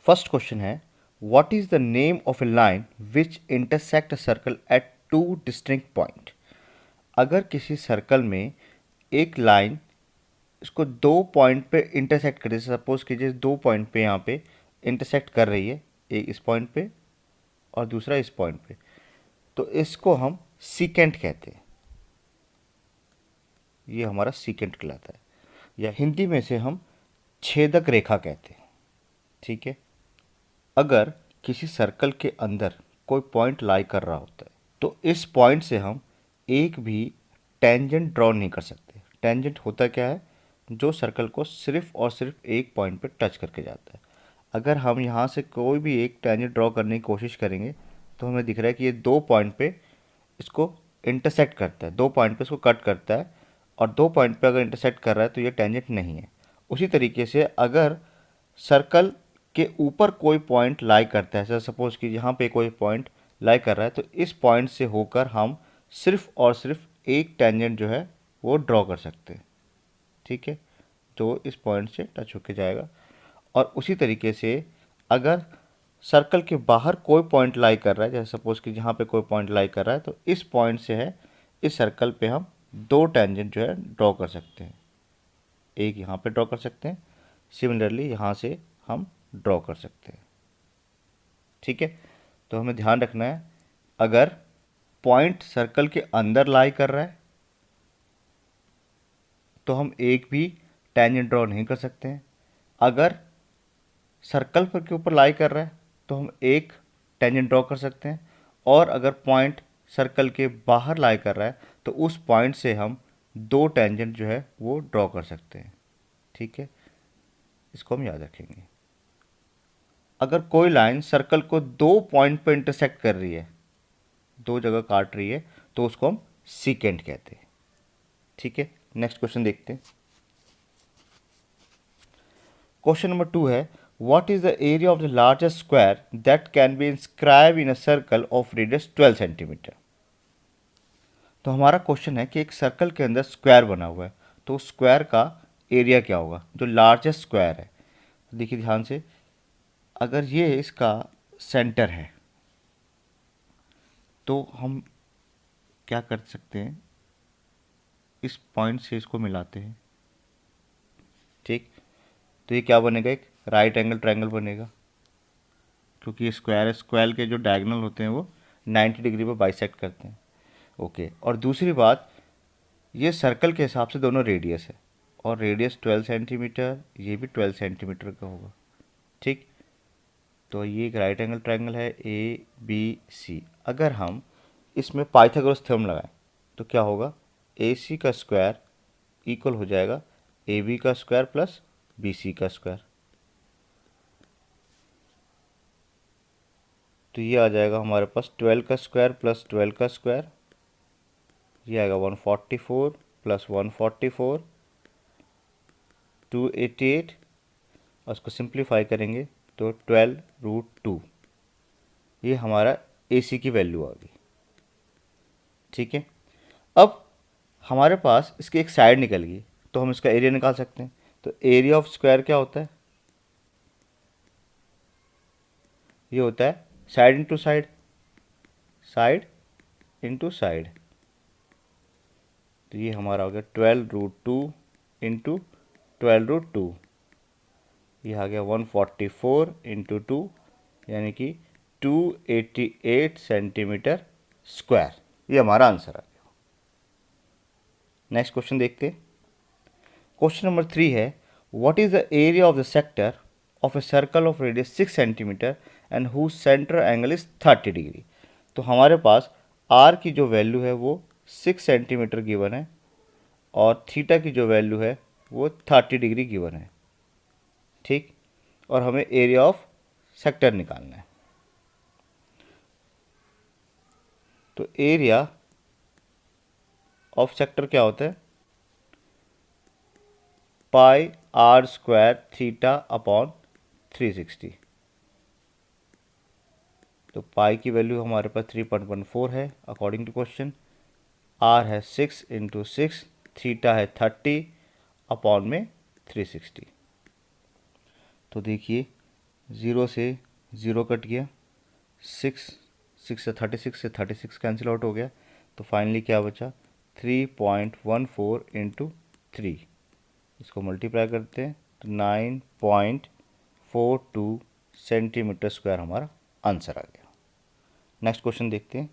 First question है, what is the name of A line which intersect a circle eight two distinct point. अगर किसी circle में एक line इसको दो पॉइंट पे इंटरसेक्ट करे, सपोज कीजिए दो पॉइंट पे यहाँ पे इंटरसेक्ट कर रही है, एक इस पॉइंट पे और दूसरा इस पॉइंट पे, तो इसको हम सीकेंट कहते हैं। ये हमारा सीकेंट कहलाता है, या हिंदी में से हम छेदक रेखा कहते हैं। ठीक है। अगर किसी सर्कल के अंदर कोई पॉइंट लाई कर रहा होता है तो इस पॉइंट से हम एक भी टेंजेंट ड्रॉ नहीं कर सकते। टेंजेंट होता क्या है, जो सर्कल को सिर्फ और सिर्फ एक पॉइंट पे टच करके जाता है। अगर हम यहाँ से कोई भी एक टेंजेंट ड्रॉ करने की कोशिश करेंगे तो हमें दिख रहा है कि ये दो पॉइंट पे इसको इंटरसेक्ट करता है, दो पॉइंट पे इसको कट करता है, और दो पॉइंट पे अगर इंटरसेक्ट कर रहा है तो ये टेंजेंट नहीं है। उसी तरीके से अगर सर्कल के ऊपर कोई पॉइंट लाई करता है, जैसे सपोज कि यहाँ पे कोई पॉइंट लाई कर रहा है, तो इस पॉइंट से होकर हम सिर्फ और सिर्फ एक टेंजेंट जो है वो ड्रॉ कर सकते हैं। ठीक है, जो इस पॉइंट से टच होके जाएगा। और उसी तरीके से अगर सर्कल के बाहर कोई पॉइंट लाई कर रहा है, जैसे सपोज कि यहाँ पे कोई पॉइंट लाई कर रहा है, तो इस पॉइंट से है इस सर्कल पे हम दो टेंजेंट जो है ड्रॉ कर सकते हैं। एक यहाँ पे ड्रॉ कर सकते हैं, सिमिलरली यहाँ से हम ड्रॉ कर सकते हैं। ठीक है, तो हमें ध्यान रखना है, अगर पॉइंट सर्कल के अंदर लाई कर रहा है तो हम एक भी टेंजेंट ड्रॉ नहीं कर सकते हैं। अगर सर्कल पर के ऊपर लाई कर रहा है तो हम एक टेंजेंट ड्रॉ कर सकते हैं, और अगर पॉइंट सर्कल के बाहर लाई कर रहा है तो उस पॉइंट से हम दो टेंजेंट जो है वो ड्रॉ कर सकते हैं। ठीक है, इसको हम याद रखेंगे। अगर कोई लाइन सर्कल को दो पॉइंट पर इंटरसेक्ट कर रही है, दो जगह काट रही है, तो उसको हम सीकेंट कहते हैं। ठीक है, नेक्स्ट क्वेश्चन देखते हैं। क्वेश्चन नंबर 2 है, what is the area of the largest square that can be inscribe in a circle of radius 12 centimetre. तो हमारा क्वेश्चन है कि एक सर्कल के अंदर स्क्वायर बना हुआ है, तो स्क्वायर का एरिया क्या होगा, जो लार्जेस्ट स्क्वायर है। देखिए ध्यान से, अगर ये इसका सेंटर है तो हम क्या कर सकते हैं, इस पॉइंट से इसको मिलाते हैं। ठीक, तो ये क्या बनेगा, एक राइट एंगल ट्रायंगल बनेगा, क्योंकि ये स्क्वायर है। स्क्वायर के जो डायगोनल होते हैं वो 90 डिग्री पर बाइसेक्ट करते हैं। ओके, और दूसरी बात, ये सर्कल के हिसाब से दोनों रेडियस है, और रेडियस 12 सेंटीमीटर, ये भी 12 सेंटीमीटर का होगा। ठीक, तो ये एक राइट एंगल ट्रायंगल है ए बी सी। अगर हम इसमें पाइथागोरस थ्योरम लगाएं तो क्या होगा, ए सी का स्क्वायर इक्वल हो जाएगा ए बी का स्क्वायर प्लस बी सी का स्क्वायर। तो ये आ जाएगा हमारे पास 12 का स्क्वायर प्लस 12 का स्क्वायर, ये आएगा 144 प्लस 144 288, और उसको सिंप्लीफाई करेंगे तो 12√2, ये हमारा ए सी की वैल्यू आ गई। ठीक है, अब हमारे पास इसकी एक साइड निकल गई तो हम इसका एरिया निकाल सकते हैं। तो एरिया ऑफ स्क्वायर क्या होता है, ये होता है side into side, side into side. तो ये हमारा हो गया 12√2 इंटू 12√2, ये आ गया 144 इंटू 2, यानी कि 288 सेंटीमीटर स्क्वायर। ये हमारा आंसर आ गया। नेक्स्ट क्वेश्चन देखते हैं। क्वेश्चन नंबर 3 है, what is the area of the sector of a circle of radius 6 centimetre and whose centre angle is 30 degree. तो हमारे पास आर की जो वैल्यू है वो 6 सेंटीमीटर गिवन है, और थीटा की जो वैल्यू है वो 30 डिग्री गिवन है। ठीक, और हमें एरिया ऑफ सेक्टर निकालना है। तो एरिया ऑफ सेक्टर क्या होता है, पाई आर स्क्वायर थीटा अपॉन 360। तो पाई की वैल्यू हमारे पास 3.14 है अकॉर्डिंग टू क्वेश्चन, आर है 6 इंटू 6, थीटा है 30 अपॉन में 360। तो देखिए 0 से 0 कट गया, 6 6 से 36 कैंसिल आउट हो गया, तो फाइनली क्या बचा 3.14 इंटू 3, इसको मल्टीप्लाई करते हैं तो 9.42 सेंटीमीटर स्क्वायर हमारा आंसर आ गया। नेक्स्ट क्वेश्चन देखते हैं।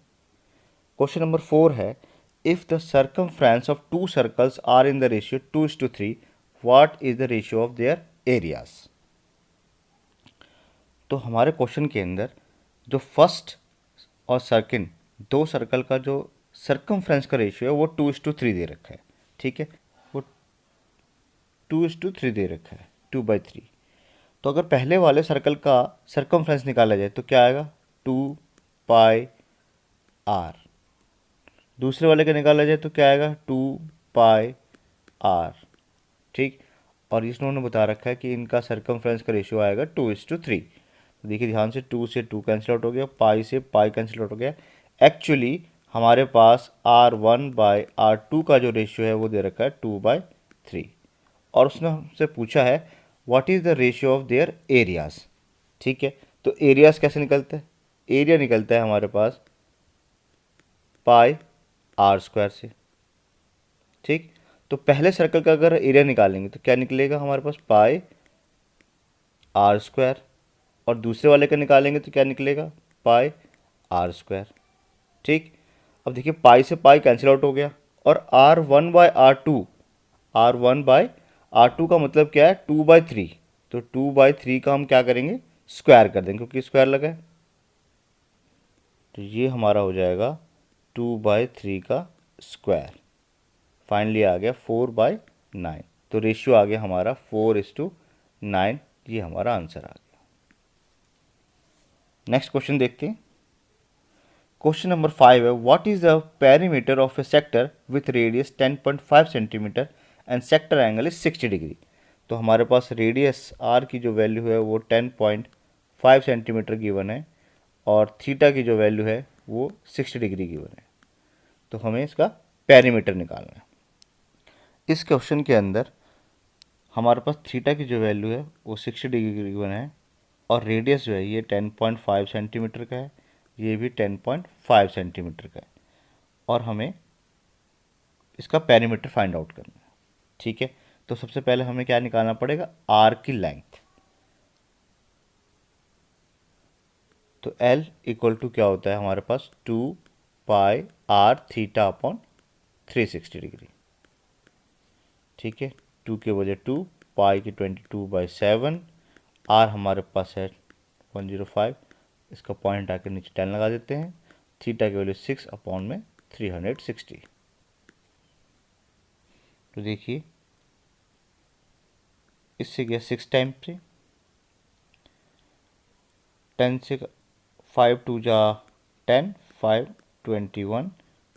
क्वेश्चन नंबर 4 है, if the circumference of two circles are in the ratio 2:3, what is the ratio of their areas. तो हमारे क्वेश्चन के अंदर जो फर्स्ट और सेकंड दो सर्कल का जो सर्कमफ्रेंस का रेशियो है वो 2:3 दे रखा है, ठीक है, वो 2:3 दे रखा है, 2/3। तो अगर पहले वाले सर्कल का सर्कमफ्रेंस निकाला जाए तो क्या आएगा 2πr, दूसरे वाले का निकाला जाए तो क्या आएगा 2πr, ठीक। और इन्होंने बता रखा है कि इनका सर्कमफ्रेंस का रेशियो आएगा 2:3। तो देखिए ध्यान से 2 से 2 कैंसिल आउट हो गया, पाई से पाई कैंसिल आउट हो गया। एक्चुअली हमारे पास R1/R2 का जो रेशियो है वो दे रखा है 2/3, और उसने हमसे पूछा है what is the ratio of their areas, ठीक है। तो एरियाज कैसे निकलते हैं, एरिया निकलता है हमारे पास πr² से, ठीक। तो पहले सर्कल का अगर एरिया निकालेंगे तो क्या निकलेगा हमारे पास πr², और दूसरे वाले का निकालेंगे तो क्या निकलेगा πr², ठीक। अब देखिए पाई से पाई कैंसिल आउट हो गया, और R1/R2 का मतलब क्या है 2/3, तो 2/3 का हम क्या करेंगे स्क्वायर कर देंगे क्योंकि स्क्वायर लगा है, तो ये हमारा हो जाएगा 2/3 का स्क्वायर। फाइनली आ गया 4/9, तो रेशियो आ गया हमारा 4:9, ये हमारा आंसर आ गया। नेक्स्ट क्वेश्चन देखते हैं। क्वेश्चन नंबर 5 है, what is the perimeter of A sector with radius 10.5 centimetre and sector angle is 60 degree. तो हमारे पास रेडियस आर की जो वैल्यू है वो 10.5 सेंटीमीटर गिवन है, और थीटा की जो वैल्यू है वो 60 डिग्री गिवन है। तो हमें इसका पेरीमीटर निकालना है। इस क्वेश्चन के अंदर हमारे पास थीटा की जो वैल्यू है वो 60 डिग्री गिवन है, और रेडियस जो है ये 10.5 सेंटीमीटर का है, ये भी 10.5 सेंटीमीटर का है, और हमें इसका पेरीमीटर फाइंड आउट करना है, ठीक है। तो सबसे पहले हमें क्या निकालना पड़ेगा आर की लेंथ। तो L इक्वल टू क्या होता है हमारे पास 2πr थीटा अपॉन 360 डिग्री, ठीक है। 2 के बजाय 2, पाई की 22/7, आर हमारे पास है 105, इसका पॉइंट आकर नीचे 10 लगा देते हैं, थीटा की वैल्यू 6 अपॉन में 360। तो देखिए इससे गया 6 टाइम से, 10 से 5 2 जा 10, 5 21,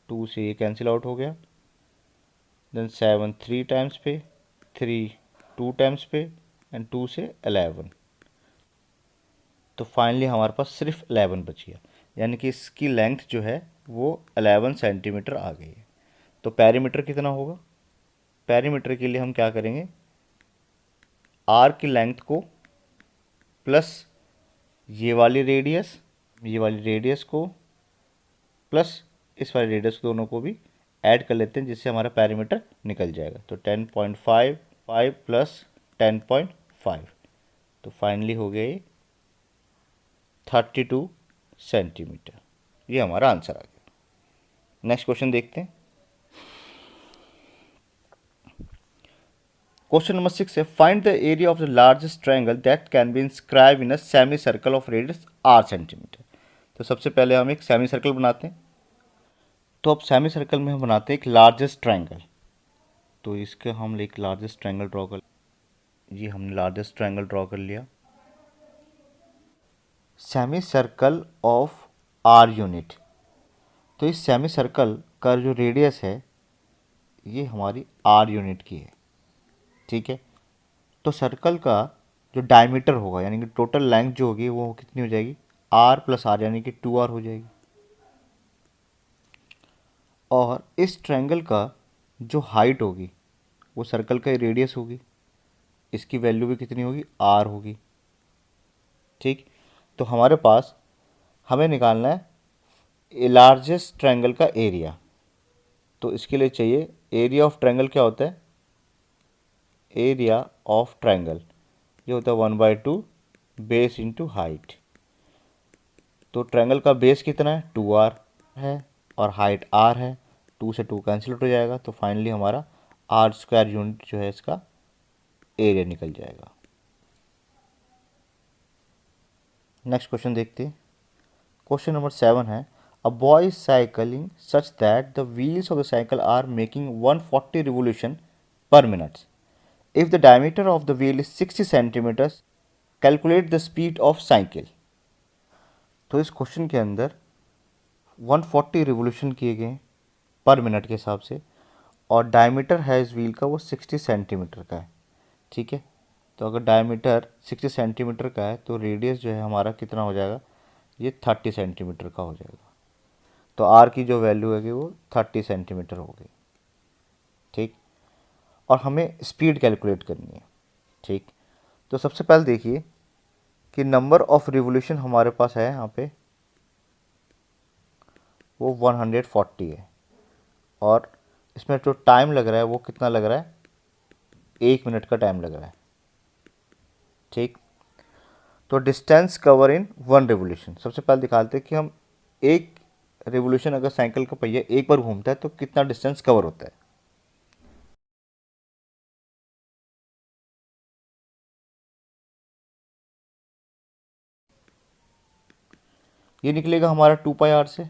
2 से ये कैंसिल आउट हो गया, देन 7 3 टाइम्स पे, 3 2 टाइम्स पे, एंड 2 से 11। तो फाइनली हमारे पास सिर्फ 11 बची है, यानी कि इसकी लेंथ जो है वो 11 सेंटीमीटर आ गई है। तो पेरीमीटर कितना होगा, पेरीमीटर के लिए हम क्या करेंगे आर की लेंथ को प्लस ये वाली रेडियस को प्लस इस वाली रेडियस दोनों को भी ऐड कर लेते हैं, जिससे हमारा पेरीमीटर निकल जाएगा। तो 10.5 प्लस 10.5, तो फाइनली हो गया ये 32 सेंटीमीटर, ये हमारा आंसर आ गया। नेक्स्ट क्वेश्चन देखते हैं। क्वेश्चन नंबर 6 है, find the area of the largest triangle that can be inscribe in a semi circle of radius r centimetre. तो सबसे पहले हम एक सेमी सर्कल बनाते हैं। तो अब सेमी सर्कल में हम बनाते हैं एक लार्जेस्ट ट्रायंगल। तो इसके हम एक लार्जेस्ट ट्रायंगल ड्रॉ कर, ये हमने लार्जेस्ट ट्रायंगल ड्रॉ कर लिया। Semi circle of r unit, तो इस सेमी सर्कल का जो रेडियस है ये हमारी r यूनिट की है, ठीक है। तो सर्कल का जो डायमीटर होगा यानी कि टोटल लेंथ जो होगी वो कितनी हो जाएगी r प्लस r, यानी कि 2r हो जाएगी। और इस ट्रायंगल का जो हाइट होगी वो सर्कल का रेडियस होगी, इसकी वैल्यू भी कितनी होगी r होगी। ठीक। तो हमारे पास हमें निकालना है लार्जेस्ट ट्रायंगल का एरिया। तो इसके लिए चाहिए एरिया ऑफ ट्रायंगल क्या होता है, एरिया ऑफ ट्रायंगल ये होता है 1/2 बेस इंटू हाइट। तो ट्रायंगल का बेस कितना है 2r है और हाइट r है, 2 से 2 कैंसिल हो जाएगा, तो फाइनली हमारा r² यूनिट जो है इसका एरिया निकल जाएगा। नेक्स्ट क्वेश्चन देखते हैं। क्वेश्चन नंबर 7 है a boy is cycling such that the wheels of the cycle are making 140 revolution per minute. If the diameter of the wheel is 60 centimetres, calculate the speed of cycle. तो इस question के अंदर 140 revolution किए गए पर minute के हिसाब से, और डायमीटर है इस व्हील का वो 60 सेंटीमीटर का है। ठीक है, तो अगर डायमीटर 60 सेंटीमीटर का है तो रेडियस जो है हमारा कितना हो जाएगा, ये 30 सेंटीमीटर का हो जाएगा। तो आर की जो वैल्यू है वो 30 सेंटीमीटर होगी। ठीक, और हमें स्पीड कैलकुलेट करनी है। ठीक, तो सबसे पहले देखिए कि नंबर ऑफ रिवोल्यूशन हमारे पास है यहाँ पे वो 140 है, और इसमें जो टाइम लग रहा है वो कितना लग रहा है, 1 मिनट का टाइम लग रहा है। ठीक, तो डिस्टेंस कवर इन 1 रिवोल्यूशन, सबसे पहले दिखाते हैं कि हम एक रिवोल्यूशन अगर साइकिल का पहिया एक बार घूमता है तो कितना डिस्टेंस कवर होता है। ये निकलेगा हमारा 2πr से,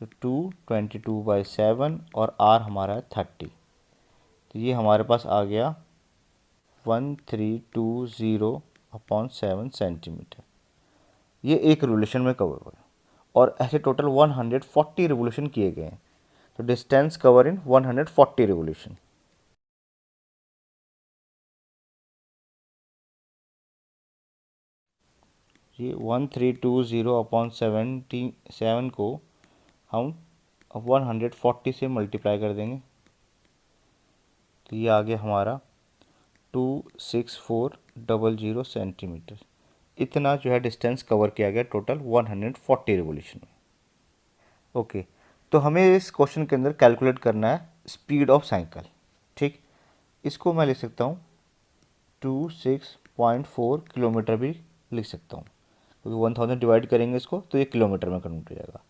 तो 222/7 और r हमारा है 30, तो ये हमारे पास आ गया 1320/7 सेंटीमीटर। ये एक रिवोल्यूशन में कवर हुआ है, और ऐसे टोटल 140 रिवोल्यूशन किए गए हैं। तो डिस्टेंस कवर इन 140 रिवोल्यूशन। ये 1320/77 को हम 140 से मल्टीप्लाई कर देंगे, तो ये आ गया हमारा 26400 सेंटीमीटर। इतना जो है डिस्टेंस कवर किया गया टोटल 140 रिवोल्यूशन में। ओके, तो हमें इस क्वेश्चन के अंदर कैलकुलेट करना है स्पीड ऑफ साइकिल। ठीक, इसको मैं लिख सकता हूँ 26.4 किलोमीटर भी लिख सकता हूँ, क्योंकि 1000 डिवाइड करेंगे इसको तो ये किलोमीटर में कन्वर्ट हो जाएगा।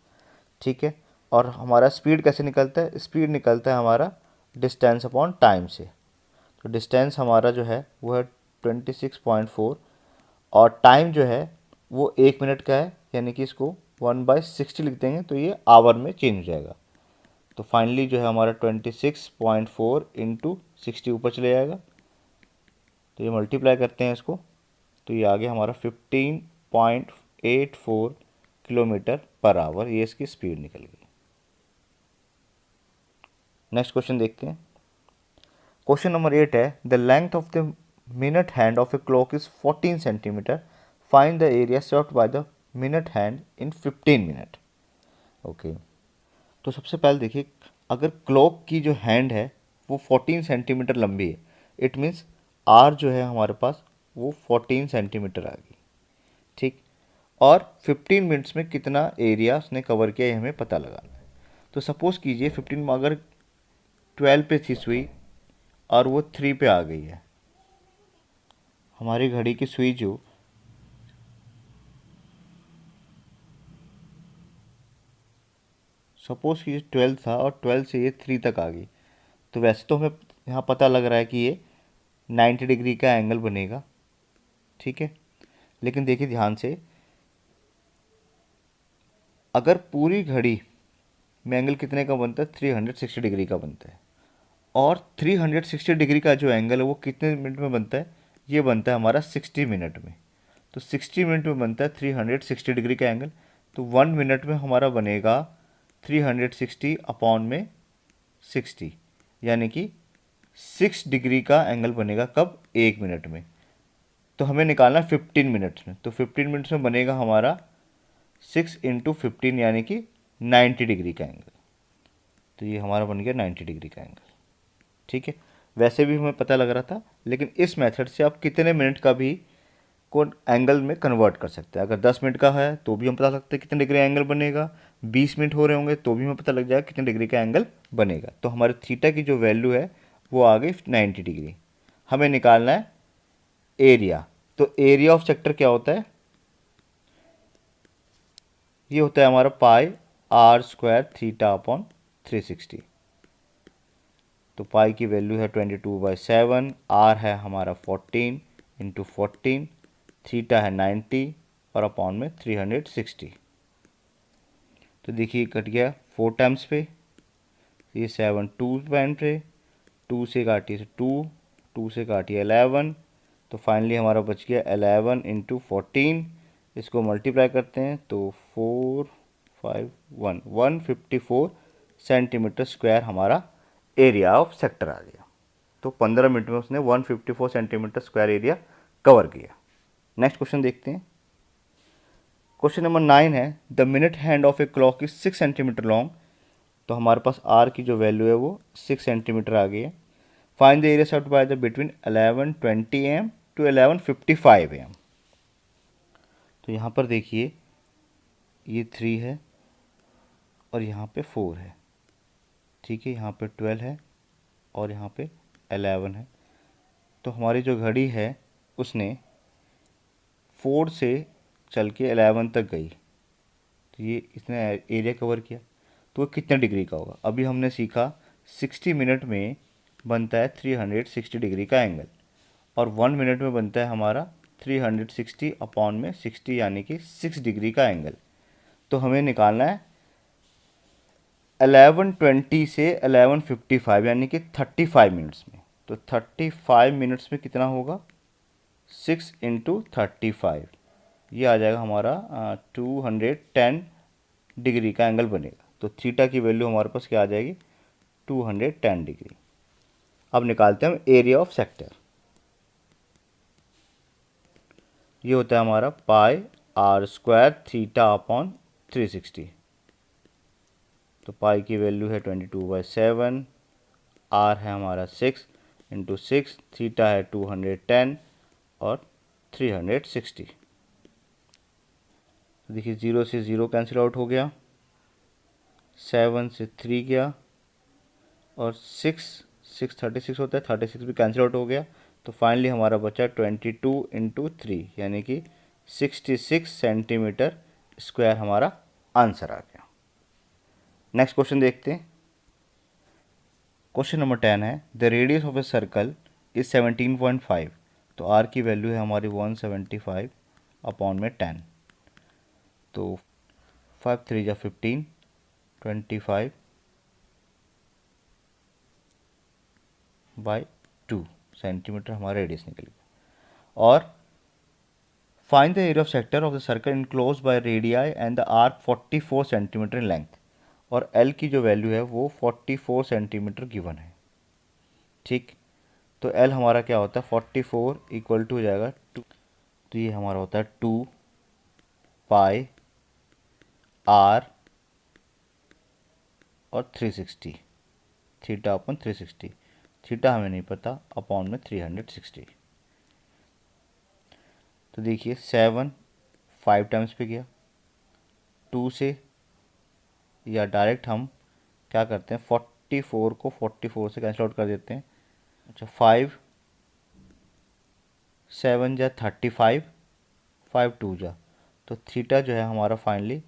ठीक है, और हमारा स्पीड कैसे निकलता है, स्पीड निकलता है हमारा डिस्टेंस अपॉन टाइम से। तो डिस्टेंस हमारा जो है वो है 26.4, और टाइम जो है वो 1 मिनट का है, यानी कि इसको 1/60 लिख देंगे तो ये आवर में चेंज हो जाएगा। तो फाइनली जो है हमारा 26.4 इंटू 60 ऊपर चले जाएगा, तो ये मल्टीप्लाई करते हैं इसको, तो ये आ गया हमारा 15.84 किलोमीटर पर आवर, ये इसकी स्पीड निकल गई। नेक्स्ट क्वेश्चन देखते हैं। क्वेश्चन नंबर 8 है the length of the minute hand of a clock is 14 centimetre, find the area served by the minute hand in 15 minute. Okay, तो सबसे पहले देखिए, अगर क्लॉक की जो हैंड है वो 14 सेंटीमीटर लंबी है, इट मीन्स आर जो है हमारे पास वो 14 सेंटीमीटर आ गई। ठीक, और 15 मिनट्स में कितना एरिया उसने कवर किया ये हमें पता लगाना है। तो सपोज़ कीजिए 15 में अगर 12 पे थी सुई और वो 3 पे आ गई है, हमारी घड़ी की सुई जो सपोज़ कि 12 था और 12 से ये 3 तक आ गई, तो वैसे तो हमें यहाँ पता लग रहा है कि ये 90 डिग्री का एंगल बनेगा। ठीक है, लेकिन देखिए ध्यान से, अगर पूरी घड़ी में एंगल कितने का बनता है, 360 डिग्री का बनता है, और 360 डिग्री का जो एंगल है वो कितने मिनट में बनता है, ये बनता है हमारा 60 मिनट में। तो 60 मिनट में बनता है 360 डिग्री का एंगल, तो 1 मिनट में हमारा बनेगा 360 अपॉन में 60, यानी कि 6 डिग्री का एंगल बनेगा कब, 1 मिनट में। तो हमें निकालना 15 मिनट्स में, तो 15 मिनट्स में बनेगा हमारा 6 इंटू 15 यानी कि 90 डिग्री का एंगल। तो ये हमारा बन गया 90 डिग्री का एंगल। ठीक है, वैसे भी हमें पता लग रहा था, लेकिन इस मेथड से आप कितने मिनट का भी को एंगल में कन्वर्ट कर सकते हैं। अगर 10 मिनट का है तो भी हम पता सकते हैं कितने डिग्री एंगल बनेगा, 20 मिनट हो रहे होंगे तो भी हमें पता लग जाएगा कितने डिग्री का एंगल बनेगा। तो हमारे थीटा की जो वैल्यू है वो आ गई 90 डिग्री। हमें निकालना है एरिया। तो एरिया ऑफ सेक्टर क्या होता है, ये होता है हमारा पाई आर स्क्वायर थीटा अपॉन 360। तो पाई की वैल्यू है 22/7, आर है हमारा 14 इंटू 14, थीटा है 90 और अपॉन में 360। तो देखिए कट गया 4 टाइम्स पे, ये 7 2 पॉइंट पे, 2 से काटिए तो 2, 2 से काटिए 11, तो फाइनली हमारा बच गया 11 इंटू 14। इसको मल्टीप्लाई करते हैं तो 154 सेंटीमीटर स्क्वायर हमारा एरिया ऑफ सेक्टर आ गया। तो 15 मिनट में उसने 154 सेंटीमीटर स्क्वायर एरिया कवर किया। नेक्स्ट क्वेश्चन देखते हैं। क्वेश्चन नंबर 9 है, the minute hand of a clock is 6 centimetre long. तो हमारे पास आर की जो वैल्यू है वो 6 सेंटीमीटर आ गई है। Find the area served by the between 11:20 AM to 11:55 AM। तो यहाँ पर देखिए ये 3 है और यहाँ पे 4 है, ठीक है, यहाँ पे 12 है और यहाँ पे 11 है। तो हमारी जो घड़ी है उसने 4 से चल के 11 तक गई, तो ये इसने एरिया कवर किया। तो वो कितने डिग्री का होगा? अभी हमने सीखा 60 मिनट में बनता है 360 डिग्री का एंगल, और 1 मिनट में बनता है हमारा 360 अपॉन में 60 यानी कि 6 डिग्री का एंगल। तो हमें निकालना है 11:20 से 11:55 यानी कि 35 मिनट्स में। तो 35 मिनट्स में कितना होगा, 6 इंटू 35, ये आ जाएगा हमारा 210 डिग्री का एंगल बनेगा। तो थीटा की वैल्यू हमारे पास क्या आ जाएगी, 210 डिग्री। अब निकालते हैं हम एरिया ऑफ सेक्टर। ये होता है हमारा पाई आर स्क्वायर थीटा अपॉन 360। तो पाई की वैल्यू है 22/7, आर है हमारा 6 इंटू 6, थीटा है 210 और 360। तो देखिए 0 से 0 कैंसिल आउट हो गया, 7 से 3 गया और 6 36 होता है, 36 भी कैंसिल आउट हो गया। तो फाइनली हमारा बचा 22 इंटू 3 यानी कि 66 सेंटीमीटर स्क्वायर हमारा आंसर आ गया। नेक्स्ट क्वेश्चन देखते हैं। क्वेश्चन नंबर 10 है, the radius of a circle is 17.5। तो आर की वैल्यू है हमारी 175 अपॉन में 10। तो 5 3 जा 15, 25 बाई 2 सेंटीमीटर हमारा रेडियस निकल गया। और find the area of sector of the circle enclose by radii and the arc 44 centimetre in length. और एल की जो वैल्यू है वो 44 सेंटीमीटर गिवन है, ठीक। तो एल हमारा क्या होता है, 44 इक्वल टू हो जाएगा 2, तो ये हमारा होता है 2 पाई आर और 360 थीटा अपॉन 360, थीटा हमें नहीं पता, अपॉन में 360। तो देखिए 7 5 टाइम्स पे गया, 2 से या डायरेक्ट हम क्या करते हैं 44 को 44 से कैंसिल आउट कर देते हैं। अच्छा 5 7 जा 35, 5 2 जा, तो थीटा जो है हमारा फाइनली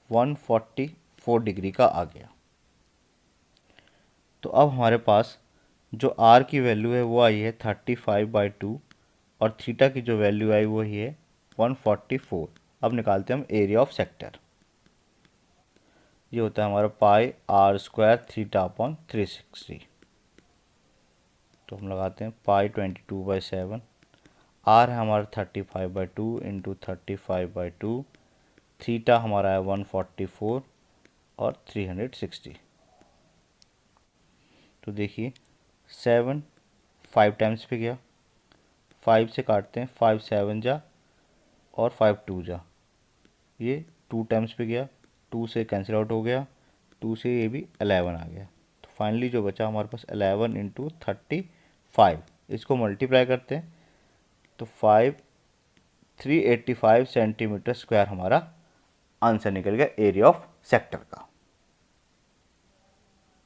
144 डिग्री का आ गया। तो अब हमारे पास जो आर की वैल्यू है वो आई है 35/2 और थीटा की जो वैल्यू आई वो ही है 144। अब निकालते हैं हम एरिया ऑफ सेक्टर। ये होता है हमारा पाई आर स्क्वायर थीटा अपॉन 360। तो हम लगाते हैं पाई 22/7, आर है हमारा 35/2 इंटू 35/2, थीटा हमारा है 144 और 360। तो देखिए 7 5 टाइम्स पे गया, 5 से काटते हैं, 5 7 जा और 5 2 जा, ये 2 टाइम्स पे गया, 2 से कैंसिल आउट हो गया, 2 से ये भी 11 आ गया। तो फाइनली जो बचा हमारे पास 11 इंटू 35, इसको मल्टीप्लाई करते हैं तो 5 385 सेंटीमीटर स्क्वायर हमारा आंसर निकल गया एरिया ऑफ सेक्टर का।